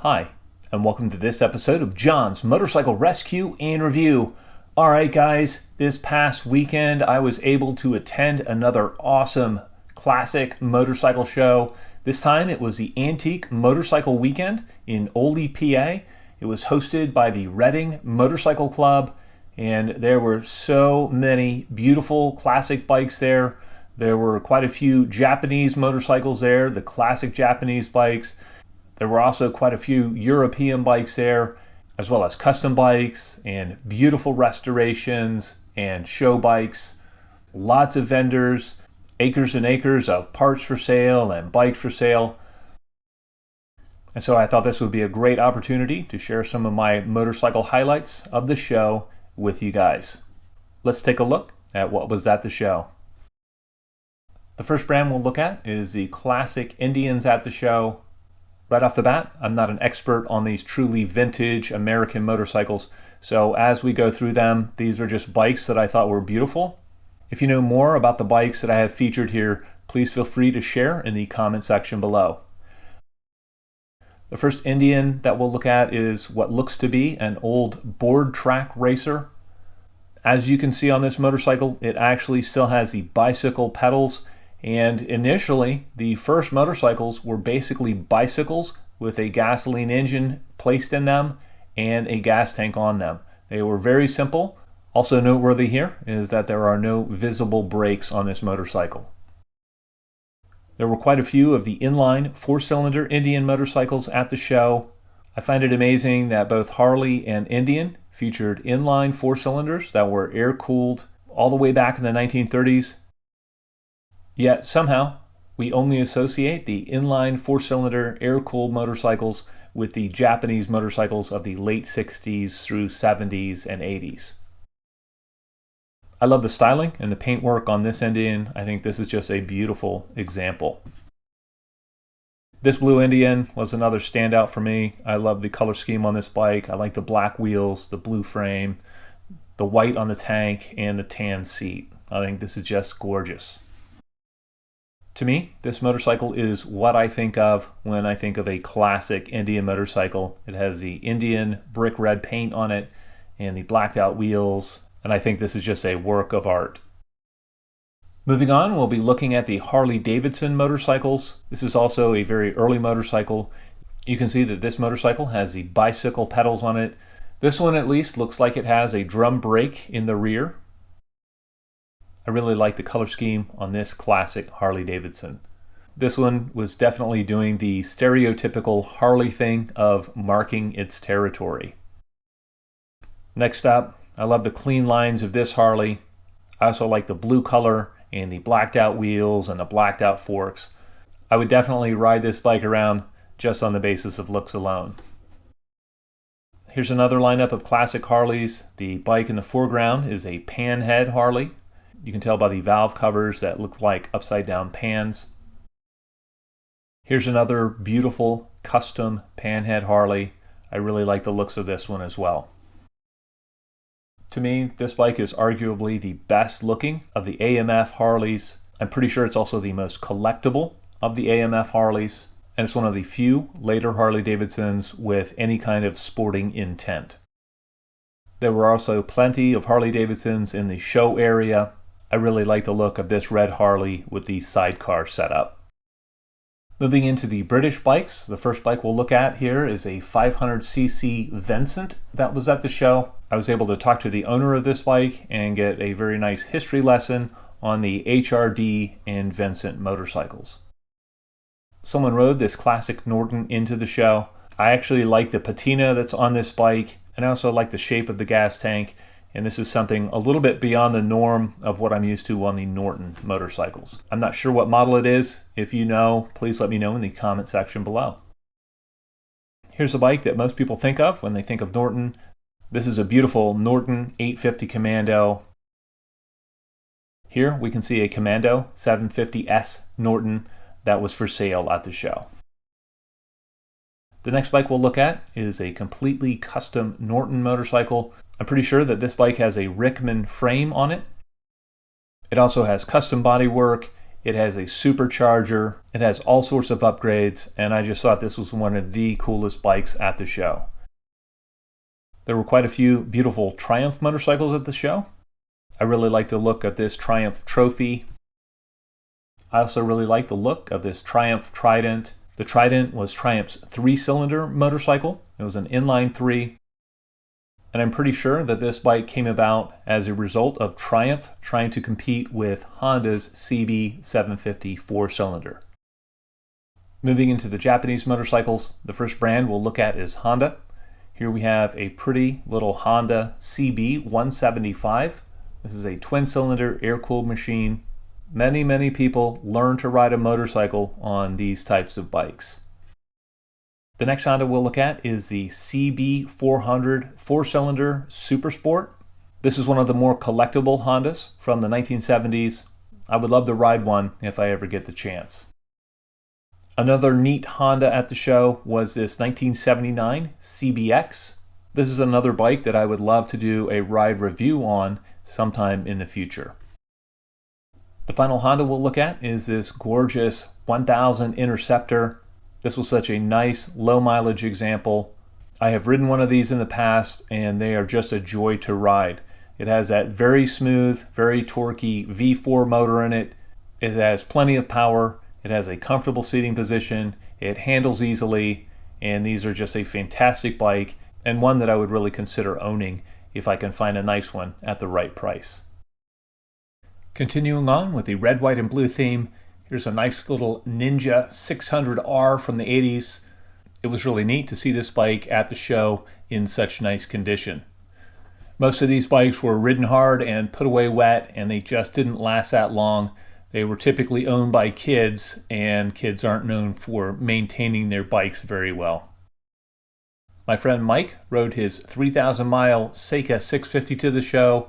Hi, and welcome to this episode of John's Motorcycle Rescue and Review. Alright guys, this past weekend I was able to attend another awesome classic motorcycle show. This time it was the Antique Motorcycle Weekend in Oley, PA. It was hosted by the Reading Motorcycle Club, and there were so many beautiful classic bikes there. There were quite a few Japanese motorcycles there, the classic Japanese bikes. There were also quite a few European bikes there, as well as custom bikes and beautiful restorations and show bikes. Lots of vendors, acres and acres of parts for sale and bikes for sale. And so I thought this would be a great opportunity to share some of my motorcycle highlights of the show with you guys. Let's take a look at what was at the show. The first brand we'll look at is the classic Indians at the show. Right off the bat, I'm not an expert on these truly vintage American motorcycles, so as we go through them, these are just bikes that I thought were beautiful. If you know more about the bikes that I have featured here, please feel free to share in the comment section below. The first Indian that we'll look at is what looks to be an old board track racer. As you can see on this motorcycle, it actually still has the bicycle pedals. And initially, the first motorcycles were basically bicycles with a gasoline engine placed in them and a gas tank on them. They were very simple. Also noteworthy here is that there are no visible brakes on this motorcycle. There were quite a few of the inline four-cylinder Indian motorcycles at the show. I find it amazing that both Harley and Indian featured inline four-cylinders that were air-cooled all the way back in the 1930s. Yet somehow, we only associate the inline four-cylinder air-cooled motorcycles with the Japanese motorcycles of the late 60s through 70s and 80s. I love the styling and the paintwork on this Indian. I think this is just a beautiful example. This blue Indian was another standout for me. I love the color scheme on this bike. I like the black wheels, the blue frame, the white on the tank, and the tan seat. I think this is just gorgeous. To me, this motorcycle is what I think of when I think of a classic Indian motorcycle. It has the Indian brick red paint on it and the blacked out wheels, and I think this is just a work of art. Moving on, we'll be looking at the Harley Davidson motorcycles. This is also a very early motorcycle. You can see that this motorcycle has the bicycle pedals on it. This one at least looks like it has a drum brake in the rear. I really like the color scheme on this classic Harley Davidson. This one was definitely doing the stereotypical Harley thing of marking its territory. Next up, I love the clean lines of this Harley. I also like the blue color and the blacked out wheels and the blacked out forks. I would definitely ride this bike around just on the basis of looks alone. Here's another lineup of classic Harleys. The bike in the foreground is a panhead Harley. You can tell by the valve covers that look like upside down pans. Here's another beautiful custom panhead Harley. I really like the looks of this one as well. To me, this bike is arguably the best looking of the AMF Harleys. I'm pretty sure it's also the most collectible of the AMF Harleys, and it's one of the few later Harley Davidsons with any kind of sporting intent. There were also plenty of Harley Davidsons in the show area. I really like the look of this red Harley with the sidecar setup. Moving into the British bikes, the first bike we'll look at here is a 500cc Vincent that was at the show. I was able to talk to the owner of this bike and get a very nice history lesson on the HRD and Vincent motorcycles. Someone rode this classic Norton into the show. I actually like the patina that's on this bike, and I also like the shape of the gas tank. And this is something a little bit beyond the norm of what I'm used to on the Norton motorcycles. I'm not sure what model it is. If you know, please let me know in the comment section below. Here's a bike that most people think of when they think of Norton. This is a beautiful Norton 850 Commando. Here we can see a Commando 750S Norton that was for sale at the show. The next bike we'll look at is a completely custom Norton motorcycle. I'm pretty sure that this bike has a Rickman frame on it. It also has custom bodywork It has a supercharger, it has all sorts of upgrades, and I just thought this was one of the coolest bikes at the show. There were quite a few beautiful Triumph motorcycles at the show. I really like the look of this Triumph Trophy. I also really like the look of this Triumph Trident. The Trident was Triumph's 3-cylinder motorcycle. It was an inline 3. And I'm pretty sure that this bike came about as a result of Triumph trying to compete with Honda's CB750 4-cylinder. Moving into the Japanese motorcycles, the first brand we'll look at is Honda. Here we have a pretty little Honda CB175. This is a twin-cylinder air-cooled machine. Many people learn to ride a motorcycle on these types of bikes. The next Honda we'll look at is the CB400 4-cylinder Super Sport. This is one of the more collectible Hondas from the 1970s. I would love to ride one if I ever get the chance. Another neat Honda at the show was this 1979 CBX. This is another bike that I would love to do a ride review on sometime in the future. The final Honda we'll look at is this gorgeous 1000 Interceptor. This was such a nice low mileage example. I have ridden one of these in the past and they are just a joy to ride. It has that very smooth, very torquey V4 motor in it. It has plenty of power. It has a comfortable seating position. It handles easily, and these are just a fantastic bike and one that I would really consider owning if I can find a nice one at the right price. Continuing on with the red, white, and blue theme, here's a nice little Ninja 600R from the 80s. It was really neat to see this bike at the show in such nice condition. Most of these bikes were ridden hard and put away wet, and they just didn't last that long. They were typically owned by kids, and kids aren't known for maintaining their bikes very well. My friend Mike rode his 3,000-mile Seika 650 to the show.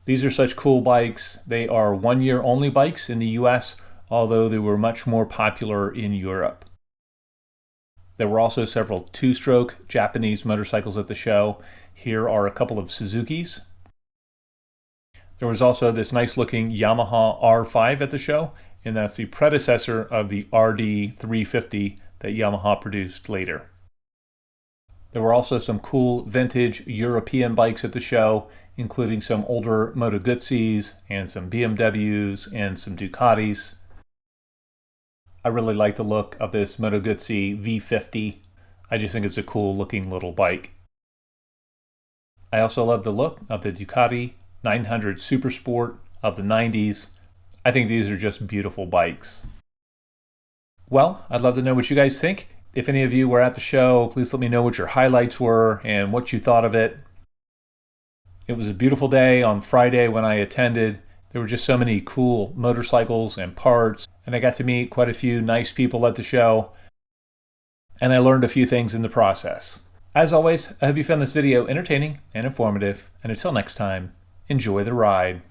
These are such cool bikes. They are one-year only bikes in the US, although they were much more popular in Europe. There were also several two-stroke Japanese motorcycles at the show. Here are a couple of Suzukis. There was also this nice-looking Yamaha R5 at the show, and that's the predecessor of the RD350 that Yamaha produced later. There were also some cool vintage European bikes at the show, including some older Moto Guzzis and some BMWs and some Ducatis. I really like the look of this Moto Guzzi V50. I just think it's a cool looking little bike. I also love the look of the Ducati 900 Super Sport of the 90s. I think these are just beautiful bikes. Well, I'd love to know what you guys think. If any of you were at the show, please let me know what your highlights were and what you thought of it. It was a beautiful day on Friday when I attended. There were just so many cool motorcycles and parts, and I got to meet quite a few nice people at the show, and I learned a few things in the process. As always, I hope you found this video entertaining and informative, and until next time, enjoy the ride.